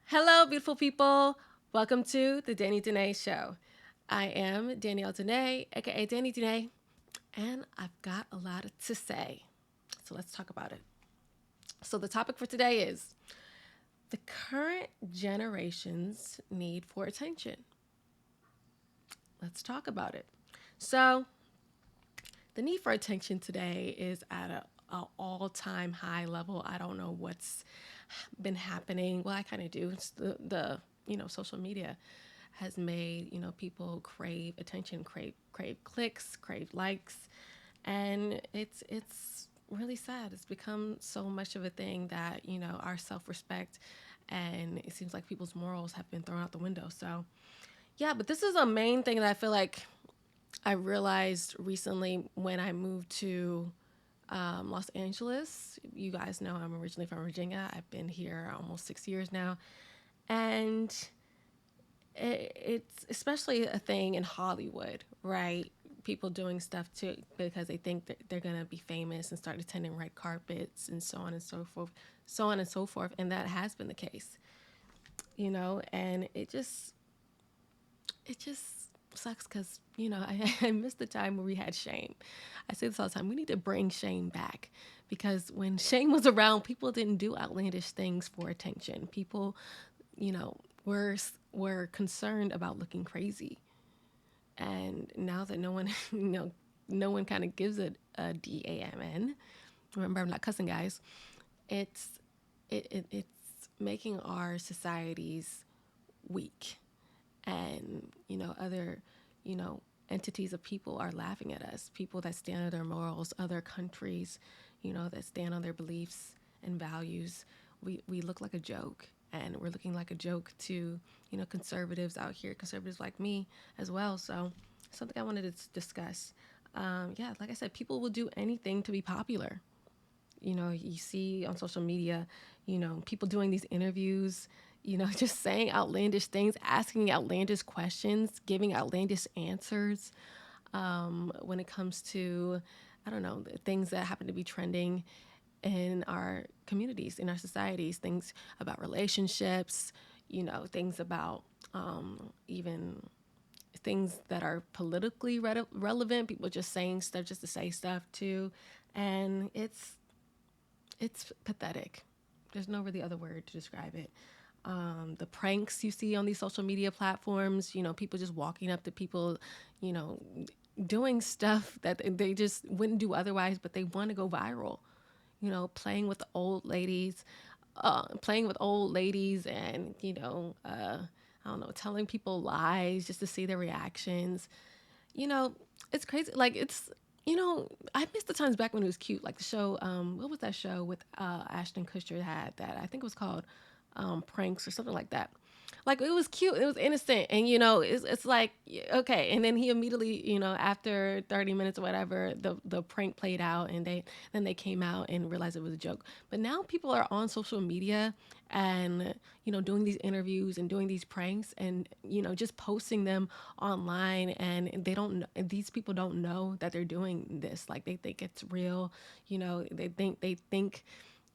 Hello, beautiful people. Welcome to the Danny Dene Show. I am Danielle Dene, aka Danny Dene, and I've got a lot to say. So let's talk about it. So, the topic for today is the current generation's need for attention. Let's talk about it. So, the need for attention today is at a all-time high level. I don't know what's been happening. Well, I kind of do. It's the social media has made people crave attention, crave clicks, crave likes, and it's really sad. It's become so much of a thing that our self-respect and it seems like people's morals have been thrown out the window. So yeah, but this is a main thing that I feel like I realized recently when I moved to Los Angeles. You guys know I'm originally from Virginia. I've been here almost 6 years now. And it's especially a thing in Hollywood, right? People doing stuff too because they think that they're going to be famous and start attending red carpets and so on and so forth, so on and so forth. And that has been the case, and it just sucks because I miss the time where we had shame. I say this all the time. We need to bring shame back because when shame was around, people didn't do outlandish things for attention. People, you know, were were concerned about looking crazy. And now that no one, no one kind of gives it a DAMN. Remember, I'm not cussing, guys. It's it's making our societies weak, and other you know entities of people are laughing at us, people that stand on their morals, other countries that stand on their beliefs and values. We look like a joke, and we're looking like a joke to conservatives out here, conservatives like me as well. So something I wanted to discuss. Yeah, like I said, people will do anything to be popular. You see on social media, people doing these interviews, just saying outlandish things, asking outlandish questions, giving outlandish answers when it comes to, I don't know, things that happen to be trending in our communities, in our societies, things about relationships, things about even things that are politically relevant. People just saying stuff just to say stuff too. And it's pathetic. There's no really other word to describe it. The pranks you see on these social media platforms, people just walking up to people, you know, doing stuff that they just wouldn't do otherwise, but they want to go viral. Playing with old ladies, and I don't know, telling people lies just to see their reactions. you know, it's crazy. Like I miss the times back when it was cute. Like the show, what was that show with Ashton Kutcher had that I think it was called Pranks or something like that. Like it was cute, it was innocent, and it's like okay. And then he immediately, after 30 minutes or whatever, the prank played out, and they came out and realized it was a joke. But now people are on social media and doing these interviews and doing these pranks and just posting them online, and these people don't know that they're doing this. Like they think it's real. They think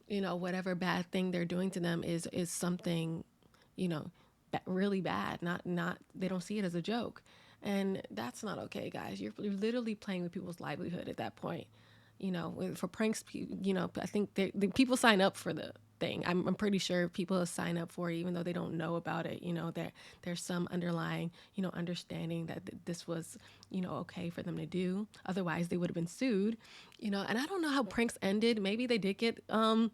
whatever bad thing they're doing to them is something you know really bad. Not they don't see it as a joke, and that's not okay, guys. You're literally playing with people's livelihood at that point. For pranks, I think the people sign up for the thing. I'm pretty sure people sign up for it even though they don't know about it. There's some underlying understanding that this was okay for them to do. Otherwise they would have been sued. And I don't know how pranks ended. Maybe they did get some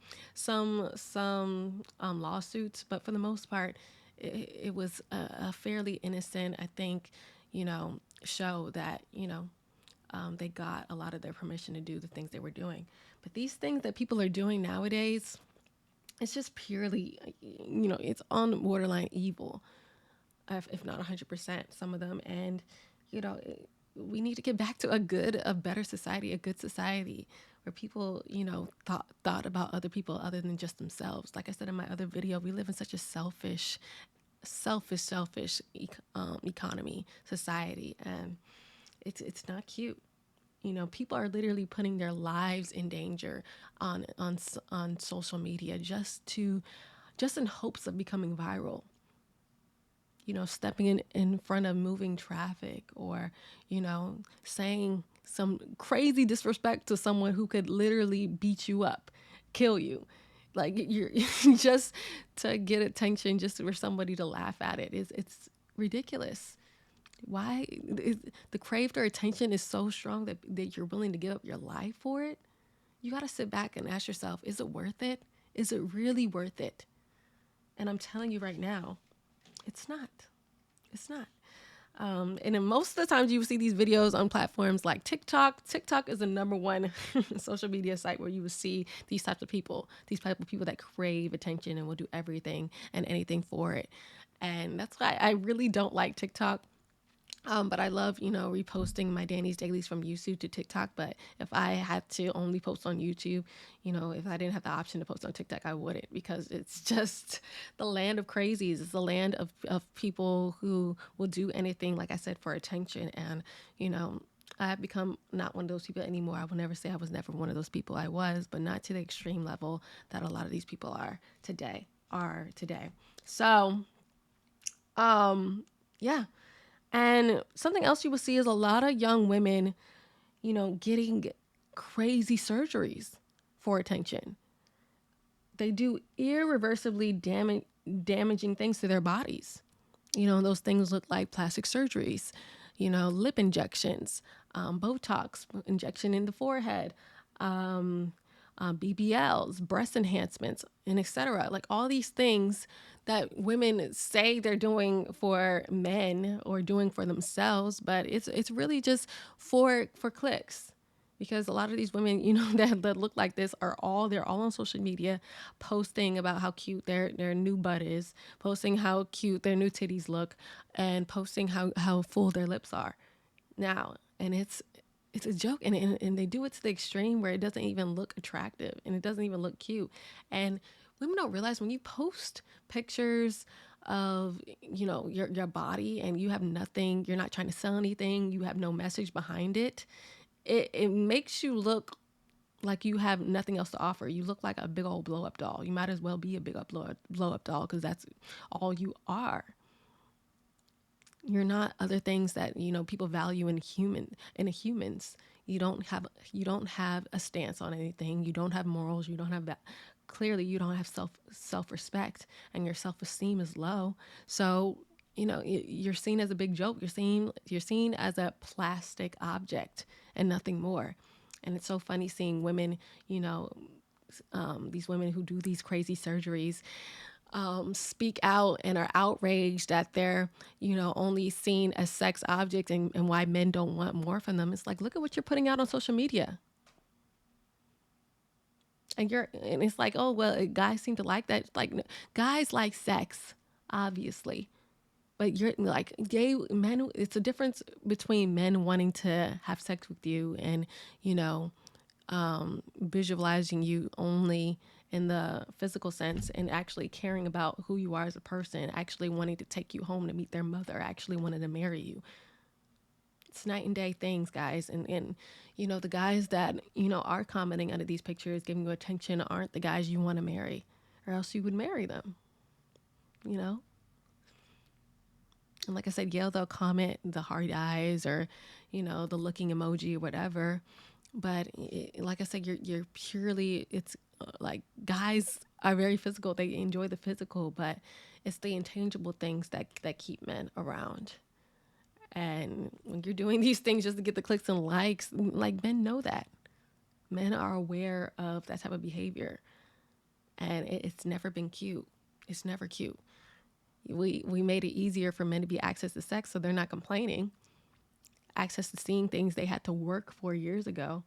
lawsuits, but for the most part it was a fairly innocent, I think, show that they got a lot of their permission to do the things they were doing. But these things that people are doing nowadays, it's just purely, it's on borderline evil, if not 100%, some of them. And, you know, we need to get back to a better society, a good society where people, thought about other people other than just themselves. Like I said in my other video, we live in such a selfish economy, society, and it's not cute. People are literally putting their lives in danger on social media just to just in hopes of becoming viral. Stepping in front of moving traffic, or, saying some crazy disrespect to someone who could literally beat you up, kill you. Like, you're just to get attention, just for somebody to laugh at it. It's ridiculous. Why the crave for attention is so strong that you're willing to give up your life for it? You got to sit back and ask yourself, is it worth it? Is it really worth it? And I'm telling you right now, it's not. It's not. And then most of the times you will see these videos on platforms like TikTok. TikTok is the number one social media site where you will see these types of people, these type of people that crave attention and will do everything and anything for it. And that's why I really don't like TikTok. But I love, reposting my Danny's Dailies from YouTube to TikTok. But if I had to only post on YouTube, if I didn't have the option to post on TikTok, I wouldn't, because it's just the land of crazies. It's the land of people who will do anything, like I said, for attention. And, I have become not one of those people anymore. I will never say I was never one of those people. I was, but not to the extreme level that a lot of these people are today. So, yeah. And something else you will see is a lot of young women, getting crazy surgeries for attention. They do irreversibly damaging things to their bodies. Those things look like plastic surgeries, lip injections, Botox injection in the forehead, BBLs, breast enhancements, and etc. Like all these things that women say they're doing for men or doing for themselves, but it's really just for clicks. Because a lot of these women, that look like this they're all on social media, posting about how cute their new butt is, posting how cute their new titties look, and posting how full their lips are now. And it's a joke, and they do it to the extreme where it doesn't even look attractive and it doesn't even look cute. And women don't realize when you post pictures of your body and you have nothing, you're not trying to sell anything, you have no message behind it, it makes you look like you have nothing else to offer. You look like a big old blow up doll. You might as well be a big up blow up doll, because that's all you are. You're not other things that people value in humans. You don't have a stance on anything. You don't have morals. You don't have that. Clearly, you don't have self-respect, and your self-esteem is low. So you're seen as a big joke. You're seen as a plastic object and nothing more. And it's so funny seeing women, these women who do these crazy surgeries, speak out and are outraged that they're, only seen as sex objects, and why men don't want more from them. It's like, look at what you're putting out on social media. And it's like, oh, well, guys seem to like that. It's like, guys like sex, obviously. But you're like gay men. It's a difference between men wanting to have sex with you and, visualizing you only in the physical sense, and actually caring about who you are as a person, actually wanting to take you home to meet their mother, actually wanting to marry you. It's night and day things, guys. And the guys that, are commenting under these pictures, giving you attention, aren't the guys you want to marry, or else you would marry them, And like I said, yeah, they'll comment the hard eyes, or, the looking emoji or whatever. But like I said, you're purely, it's like, guys are very physical. They enjoy the physical, but it's the intangible things that keep men around. And when you're doing these things just to get the clicks and likes, like, men know that. Men are aware of that type of behavior. And it's never been cute. It's never cute. We made it easier for men to be access to sex, so they're not complaining. Access to seeing things they had to work for years ago.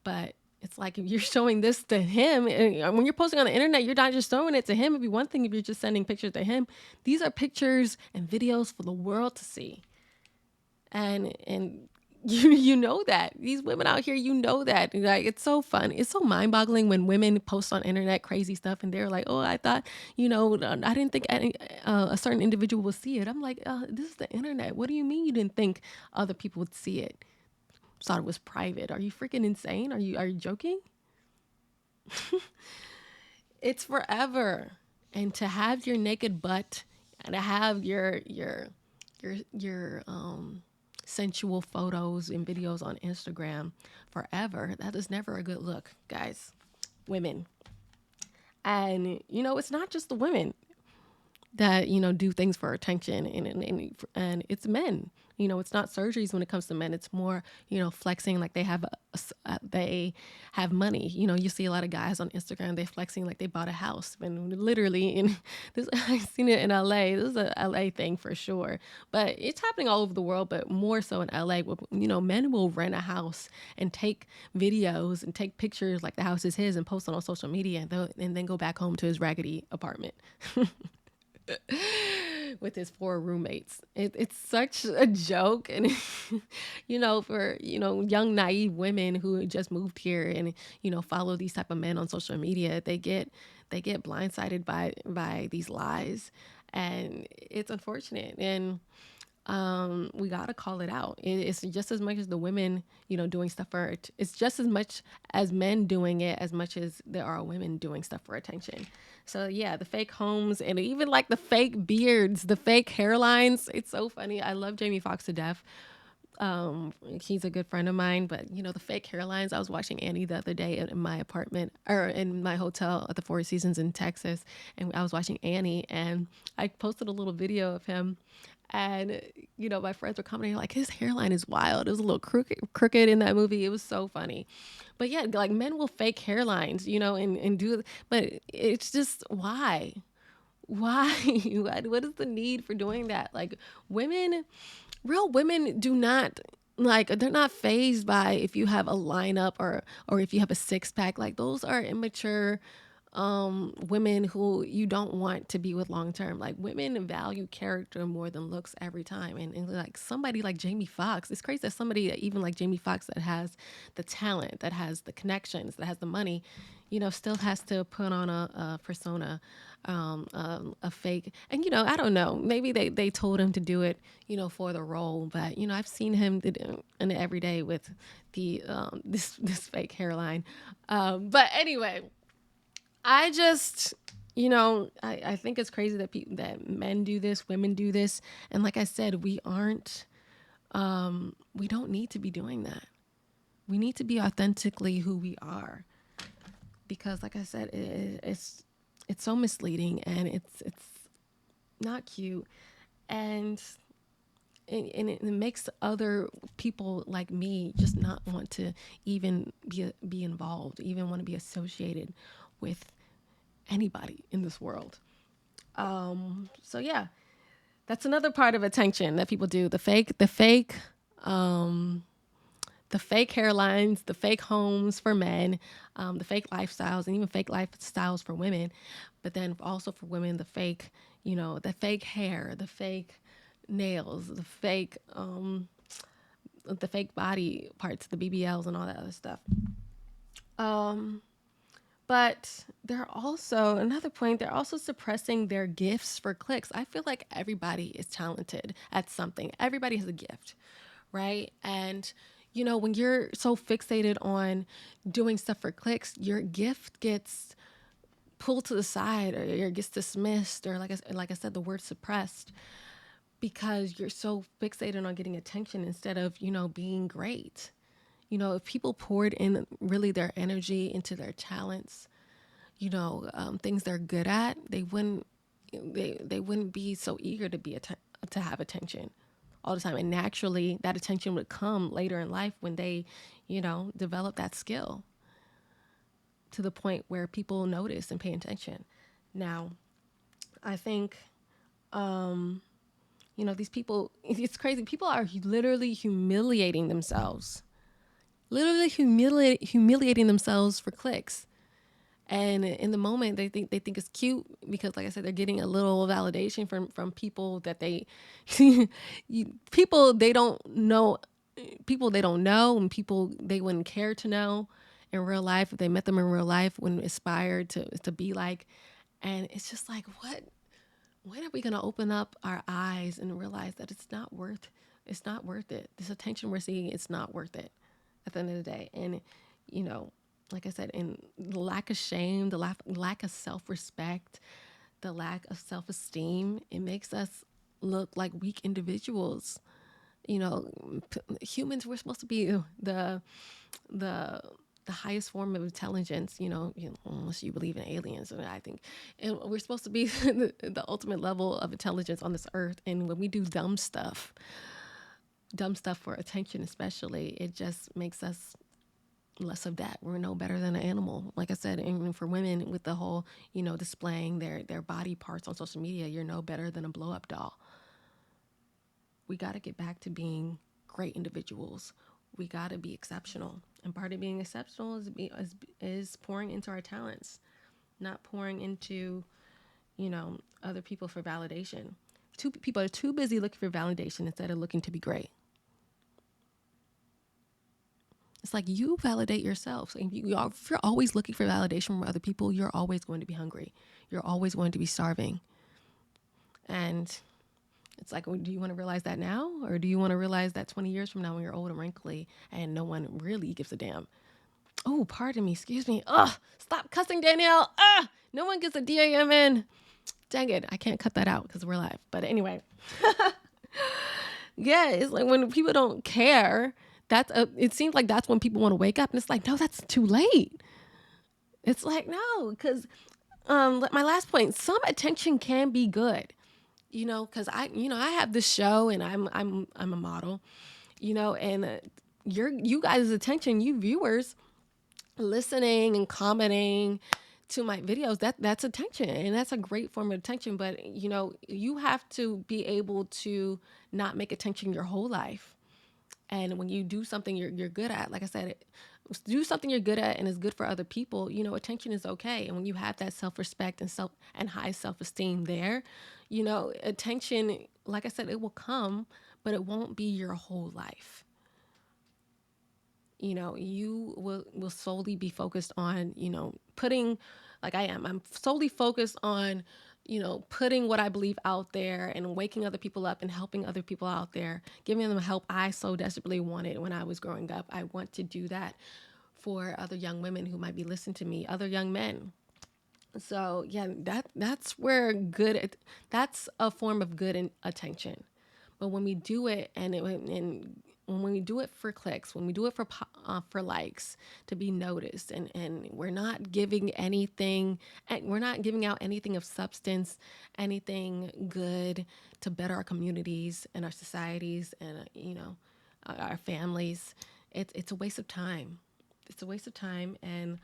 But it's like, if you're showing this to him, and when you're posting on the internet, you're not just showing it to him. It'd be one thing if you're just sending pictures to him. These are pictures and videos for the world to see. And you know that. These women out here, that. Like, it's so fun. It's so mind-boggling when women post on internet crazy stuff and they're like, oh, I thought, I didn't think a certain individual would see it. I'm like, this is the internet. What do you mean you didn't think other people would see it? Thought it was private. Are you freaking insane? Are you joking? It's forever. And to have your naked butt and to have your sensual photos and videos on Instagram forever, that is never a good look, guys. Women. And it's not just the women that do things for attention, and it's men. It's not surgeries when it comes to men. It's more flexing like they have money. You see a lot of guys on Instagram, they flexing like they bought a house, and literally in this I've seen it in LA. This is a LA thing for sure, but it's happening all over the world, but more so in LA. Men will rent a house and take videos and take pictures like the house is his and post it on social media, and then go back home to his raggedy apartment with his four roommates. It's such a joke. And for young naive women who just moved here and follow these type of men on social media, they get blindsided by these lies, and it's unfortunate. And we got to call it out. It's just as much as the women, doing stuff for it. It's just as much as men doing it, as much as there are women doing stuff for attention. So yeah, the fake homes and even like the fake beards, the fake hairlines. It's so funny. I love Jamie Foxx to death. He's a good friend of mine, but the fake hairlines. I was watching Annie the other day in my apartment or in my hotel at the Four Seasons in Texas, and I was watching Annie, and I posted a little video of him. And my friends were commenting like his hairline is wild. It was a little crooked in that movie. It was so funny. But yeah, like men will fake hairlines, and do. But it's just why, why, what is the need for doing that? Like women, real women do not like, they're not phased by if you have a lineup or if you have a six pack. Like those are immature women who you don't want to be with long term. Like women value character more than looks every time. And like somebody like Jamie Foxx, it's crazy that somebody that even like Jamie Foxx that has the talent, that has the connections, that has the money, still has to put on a persona, a fake. And I don't know, maybe they told him to do it, for the role. But I've seen him in every day with the this fake hairline. But anyway, I just, I think it's crazy that that men do this, women do this. And like I said, we don't need to be doing that. We need to be authentically who we are. Because like I said, it's so misleading, and it's not cute. And it makes other people like me just not want to even be involved, even want to be associated with anybody in this world. So yeah, that's another part of attention that people do. The fake hairlines, the fake homes for men, the fake lifestyles, and even fake lifestyles for women. But then also for women, the fake hair, the fake nails, the fake body parts, the BBLs, and all that other stuff. Um, But they're also, another point, they're also suppressing their gifts for clicks. I feel like everybody is talented at something. Everybody has a gift, right? And, when you're so fixated on doing stuff for clicks, your gift gets pulled to the side, or it gets dismissed, or like I said, the word suppressed, because you're so fixated on getting attention instead of, being great. If people poured in really their energy into their talents, things they're good at, they wouldn't be so eager to have attention all the time. And naturally, that attention would come later in life when they, develop that skill to the point where people notice and pay attention. Now, I think, these people, it's crazy. People are literally humiliating themselves, humiliating themselves for clicks. And in the moment, they think it's cute because, like I said, they're getting a little validation from people that people they don't know, and people they wouldn't care to know in real life if they met them in real life, wouldn't aspire to be like. And it's just like, when are we gonna open up our eyes and realize that it's not worth it. This attention we're seeing, it's not worth it at the end of the day. And like I said, in the lack of shame, the lack of self-respect, the lack of self-esteem, it makes us look like weak individuals. You know, humans, we're supposed to be the the highest form of intelligence, unless you believe in aliens. And I think, and we're supposed to be the ultimate level of intelligence on this earth. And when we do dumb stuff for attention, especially, it just makes us less of that. We're no better than an animal. Like I said, and for women with the whole, displaying their body parts on social media, you're no better than a blow up doll. We got to get back to being great individuals. We got to be exceptional. And part of being exceptional is pouring into our talents, not pouring into, other people for validation. People are too busy looking for validation instead of looking to be great. It's like you validate yourself. If you're always looking for validation from other people, you're always going to be hungry. You're always going to be starving. And it's like, do you want to realize that now? Or do you want to realize that 20 years from now when you're old and wrinkly and no one really gives a damn? Oh, pardon me. Excuse me. Ugh, stop cussing, Danielle. No one gets a DAM in. Dang it. I can't cut that out because we're live. But anyway. Yeah, it's like when people don't care, it seems like that's when people want to wake up. And it's like, no, that's too late. It's like, no, because my last point, some attention can be good. Because I have this show and I'm a model, and you guys' attention, you viewers listening and commenting to my videos, that's attention, and that's a great form of attention. But you have to be able to not make attention your whole life. And when you do something you're good at, like I said, do something you're good at and is good for other people, attention is okay. And when you have that self-respect and high self-esteem there, attention, like I said, it will come, but it won't be your whole life. You will solely be focused on, putting, like I'm solely focused on, putting what I believe out there and waking other people up and helping other people out there, giving them help I so desperately wanted when I was growing up. I want to do that for other young women who might be listening to me, other young men. So yeah, that's where that's a form of good attention. But when we do it and when we do it for clicks, when we do it for likes, to be noticed, and we're not giving anything, and we're not giving out anything of substance, anything good to better our communities and our societies and our families, it's a waste of time. It's a waste of time, and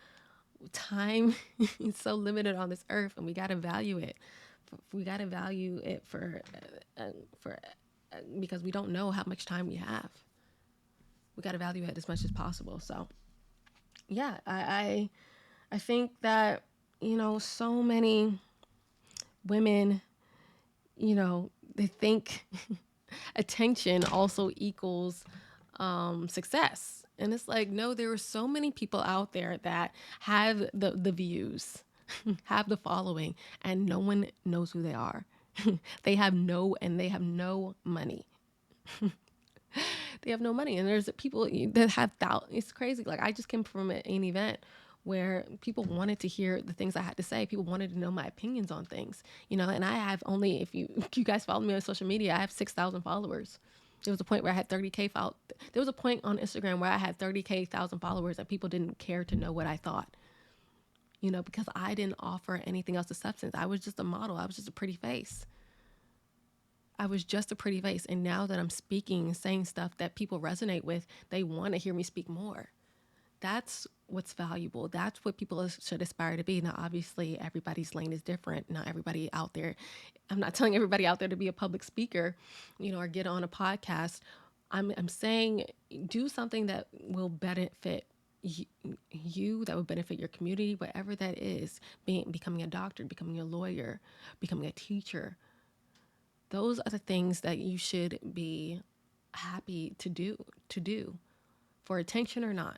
time is so limited on this earth, and we got to value it. We got to value it for because we don't know how much time we have. We got to value it as much as possible. So yeah, I think that so many women, they think attention also equals success. And it's like, no, there are so many people out there that have the views, have the following, and no one knows who they are. They have no money. They have no money. And there's people that have it's crazy. Like, I just came from an event where people wanted to hear the things I had to say. People wanted to know my opinions on things, and I have only, if you guys follow me on social media, I have 6,000 followers. There was a point where I had 30K There was a point on Instagram where I had 30,000 followers that people didn't care to know what I thought, because I didn't offer anything else of substance. I was just a model. I was just a pretty face. I was just a pretty face. And now that I'm speaking and saying stuff that people resonate with, they want to hear me speak more. That's what's valuable. That's what people should aspire to be. Now, obviously, everybody's lane is different. Not everybody out there. I'm not telling everybody out there to be a public speaker, or get on a podcast. I'm saying do something that will benefit you, that will benefit your community, whatever that is. Becoming a doctor, becoming a lawyer, becoming a teacher. Those are the things that you should be happy to do for attention or not.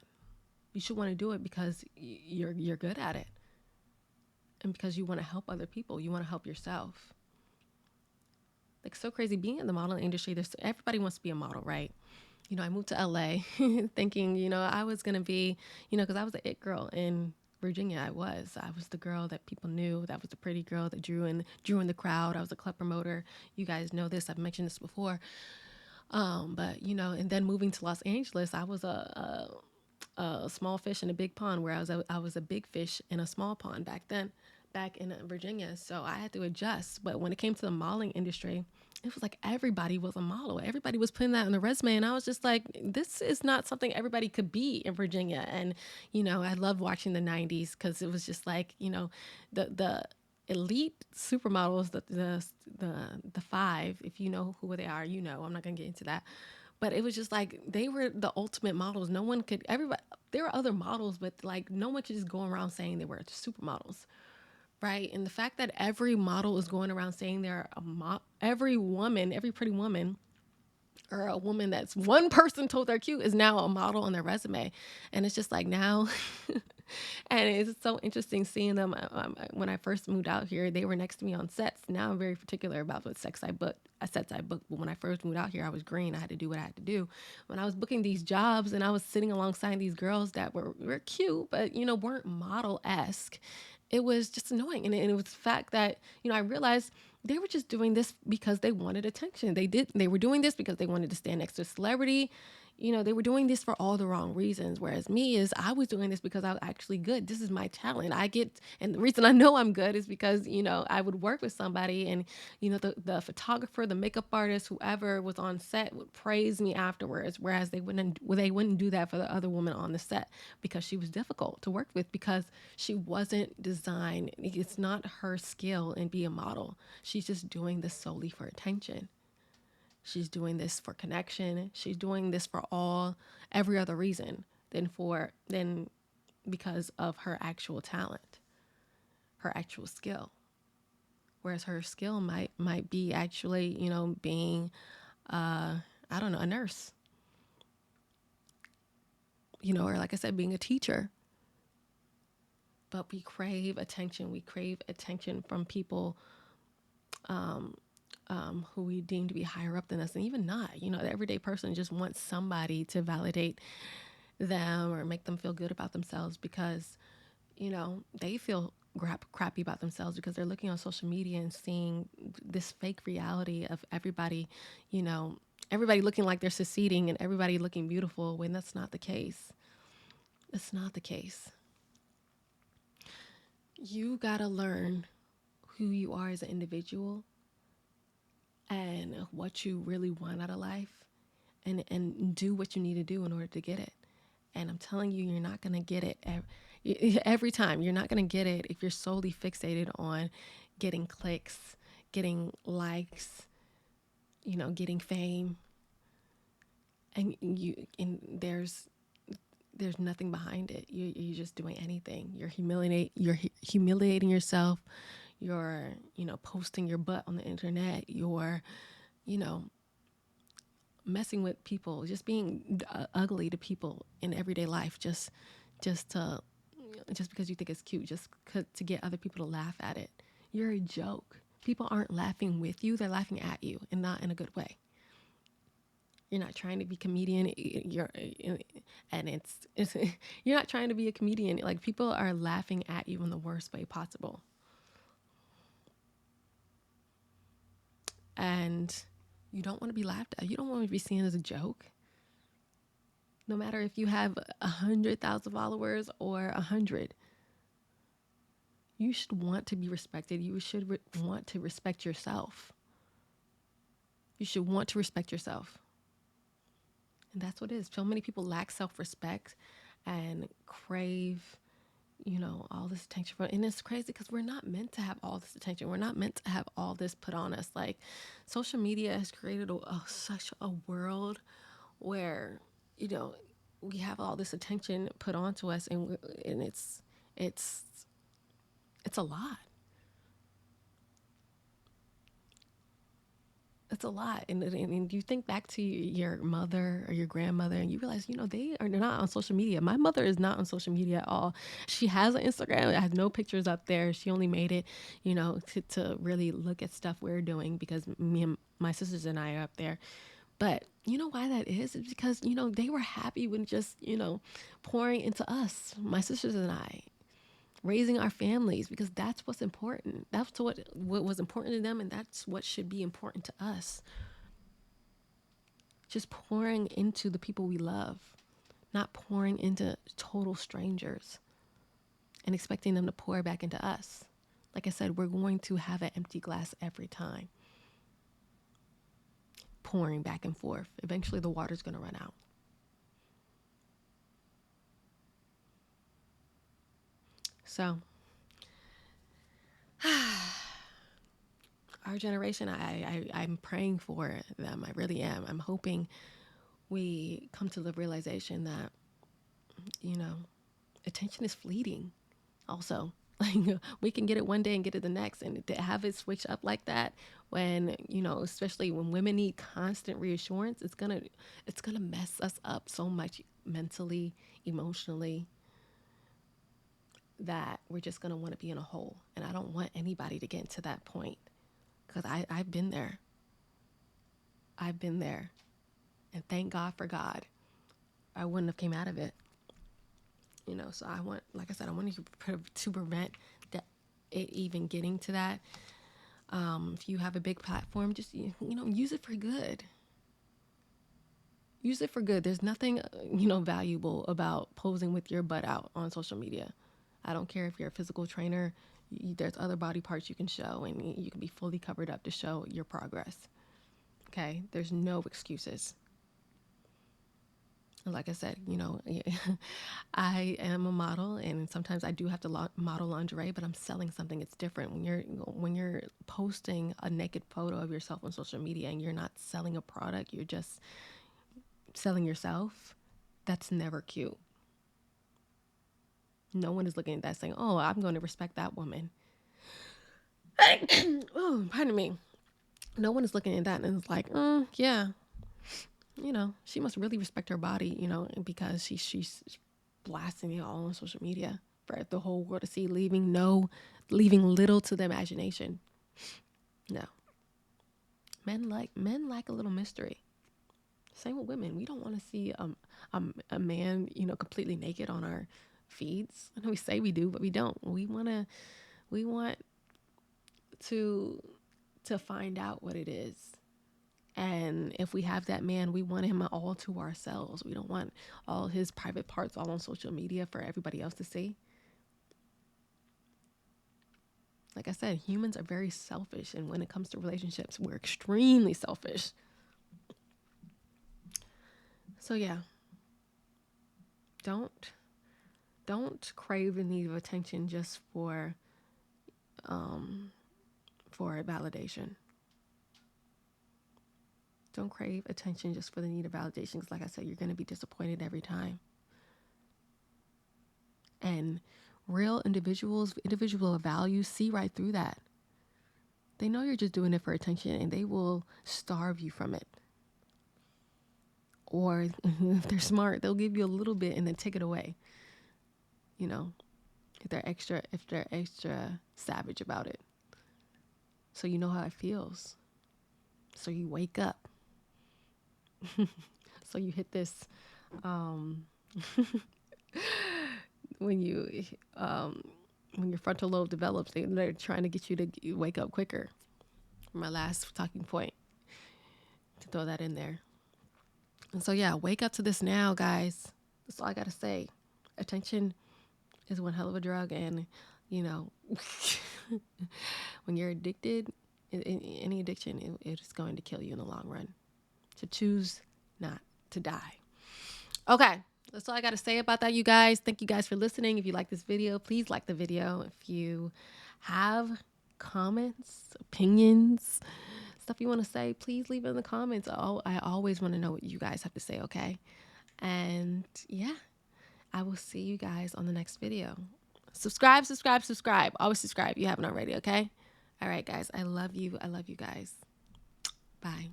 You should want to do it because you're good at it, and because you want to help other people. You want to help yourself. Like, so crazy being in the modeling industry. Everybody wants to be a model, right? I moved to LA thinking, I was gonna be, because I was an it girl in Virginia, I was the girl that people knew. That was the pretty girl that drew in the crowd. I was a club promoter. You guys know this. I've mentioned this before. But and then moving to Los Angeles, I was a small fish in a big pond, where I was a big fish in a small pond back then, back in Virginia. So I had to adjust. But when it came to the modeling industry, it was like everybody was a model. Everybody was putting that on the resume, and I was just like, this is not something everybody could be in Virginia. And I loved watching the '90s, because it was just like the elite supermodels, the five. If you know who they are, I'm not gonna get into that, but it was just like they were the ultimate models. No one could, everybody, there were other models, but like no one could just go around saying they were supermodels, right? And the fact that every model is going around saying they're every woman, every pretty woman, or a woman that's one person told they're cute, is now a model on their resume. And it's just like now, and it's so interesting seeing them. When I first moved out here, they were next to me on sets. Now I'm very particular about what sets I booked. But when I first moved out here, I was green. I had to do what I had to do. When I was booking these jobs, and I was sitting alongside these girls that were cute, but weren't model esque, it was just annoying. And it was the fact that I realized they were just doing this because they wanted attention. They were doing this because they wanted to stand next to a celebrity. They were doing this for all the wrong reasons. Whereas me, is I was doing this because I was actually good. This is my talent. And the reason I know I'm good is because, I would work with somebody, and, the photographer, the makeup artist, whoever was on set would praise me afterwards. Whereas they wouldn't do that for the other woman on the set, because she was difficult to work with, because she wasn't designed. It's not her skill in being a model. She's just doing this solely for attention. She's doing this for connection. She's doing this for every other reason than because of her actual talent, her actual skill. Whereas her skill might be actually, being I don't know, a nurse, or like I said, being a teacher. But we crave attention. We crave attention from people who we deem to be higher up than us, and even not. The everyday person just wants somebody to validate them or make them feel good about themselves, because they feel crappy about themselves, because they're looking on social media and seeing this fake reality of you know everybody looking like they're succeeding, and everybody looking beautiful, when that's not the case. It's not the case. You gotta learn who you are as an individual, and what you really want out of life, and do what you need to do in order to get it. And I'm telling you, you're not going to get it every time. You're not going to get it if you're solely fixated on getting clicks, getting likes, getting fame. And there's nothing behind it. You're just doing anything. You're humiliating yourself. You're posting your butt on the internet. You're you know messing with people, just being ugly to people in everyday life, just to just because you think it's cute, just to get other people to laugh at it. You're a joke. People aren't laughing with you; they're laughing at you, and not in a good way. You're not trying to be a comedian. And it's you're not trying to be a comedian. Like, people are laughing at you in the worst way possible, and you don't want to be laughed at. You don't want to be seen as a joke. No matter if you have 100,000 followers or 100, you should want to be respected. You should want to respect yourself. You should want to respect yourself. And that's what it is. So many people lack self respect and crave, all this attention from, and it's crazy because we're not meant to have all this attention. We're not meant to have all this put on us. Like, social media has created such a world where, you know, we have all this attention put onto us, and it's it's a lot. It's a lot. And you think back to your mother or your grandmother, and you realize, they're not on social media. My mother is not on social media at all. She has an Instagram. It has no pictures up there. She only made it, to really look at stuff we're doing, because me and my sisters and I are up there. But you know why that is? It's because, they were happy when just, pouring into us, my sisters and I. raising our families, because that's what's important. That's what was important to them, and that's what should be important to us. Just pouring into the people we love, not pouring into total strangers and expecting them to pour back into us. Like I said, we're going to have an empty glass every time, pouring back and forth. Eventually, the water's going to run out. So, our generation, I'm praying for them. I really am. I'm hoping we come to the realization that, you know, attention is fleeting. Also, like, we can get it one day and get it the next, and to have it switch up like that, when, you know, especially when women need constant reassurance, it's gonna mess us up so much mentally, emotionally, that we're just gonna want to be in a hole. And I don't want anybody to get to that point, because I've been there. I've been there, and thank God for God, I wouldn't have came out of it. You know, so I want, like I said, I want to prevent that, it even getting to that. If you have a big platform, just, use it for good. Use it for good. There's nothing, valuable about posing with your butt out on social media. I don't care if you're a physical trainer. There's other body parts you can show, and you can be fully covered up to show your progress. Okay? There's no excuses. Like I said, I am a model, and sometimes I do have to model lingerie, but I'm selling something. It's different when you're posting a naked photo of yourself on social media, and you're not selling a product. You're just selling yourself. That's never cute. No one is looking at that saying, "Oh, I'm going to respect that woman." Oh, pardon me. No one is looking at that and it's like, yeah, she must really respect her body, because she's blasting it all on social media for the whole world to see, leaving little to the imagination. No. Men like a little mystery. Same with women. We don't want to see a man, completely naked on our feeds. I know we say we do, but we don't. We want to find out what it is. And if we have that man, we want him all to ourselves. We don't want all his private parts all on social media for everybody else to see. Like I said, humans are very selfish. And when it comes to relationships, we're extremely selfish. So yeah, don't crave the need of attention just for validation. Don't crave attention just for the need of validation, because like I said, you're going to be disappointed every time. And real individual values see right through that. They know you're just doing it for attention, and they will starve you from it. Or if they're smart, they'll give you a little bit and then take it away. If they're extra savage about it. So you know how it feels. So you wake up. So you hit this when your frontal lobe develops, they're trying to get you to wake up quicker. My last talking point, to throw that in there. And so yeah, wake up to this now, guys. That's all I gotta say. Attention is one hell of a drug, and when you're addicted, any addiction, it is going to kill you in the long run. So choose not to die. Okay, that's all I got to say about that, you guys. Thank you guys for listening. If you like this video, please like the video. If you have comments, opinions, stuff you want to say, please leave it in the comments. I always want to know what you guys have to say, okay? And yeah, I will see you guys on the next video. Subscribe. Always subscribe if you haven't already, okay? All right, guys. I love you. I love you guys. Bye.